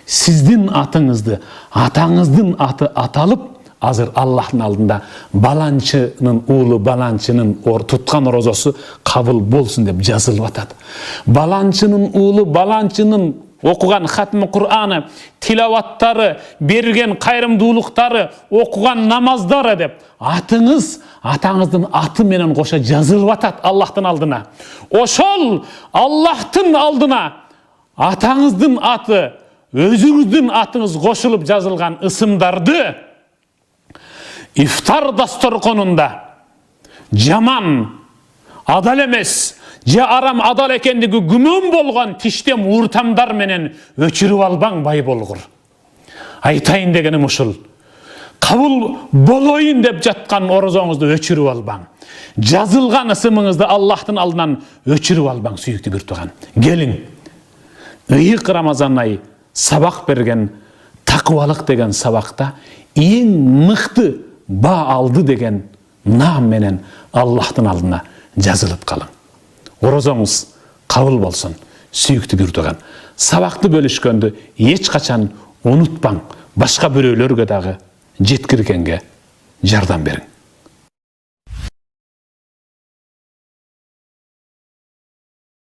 Sizdin atыңızды, атаңыздың аты аталып, азыр Аллахтың алдында баланчының уылы баланчының тұтқан розасы қабыл болсын деп жазылып атады. Баланчының уылы баланчының оқыған хатмы Құр'аны, тилаваттары, берген қайырымдылықтары, оқыған намаздары деп атыңыз атаңыздың аты менен қоша жазылып атады Аллахтың алдына. Ошол Аллахтың алдына атаңыздың аты, өзіңіздің атыңыз қошылып жазылған ысымдарды ифтар дастарханында жаман, адал емес, же арам адал екендігі күмөн болған тиштем уртамдар менен өчүрүп албаң бай болгур. Айтайын дегеним ушул. Кабыл болойын деп жатқан орозоңузду өчүрүп албаң. Жазылған ысымыңызды Аллахтын алдынан өчүрүп албаң, сүйүктүү бир тууган. Келиң. Ыйык Рамазан айы сабак берген такыбалык деген сабакта эң мыкты ба алды деген наам менен Аллахтын алдына жазылып калың. Орозоңуз кабыл болсын, сүйүктүү бир тууган. Сабакты бөлүшкөндү эч качан унутпаң. Башка бирөөлөргө дагы жеткиргенге жардам бериң.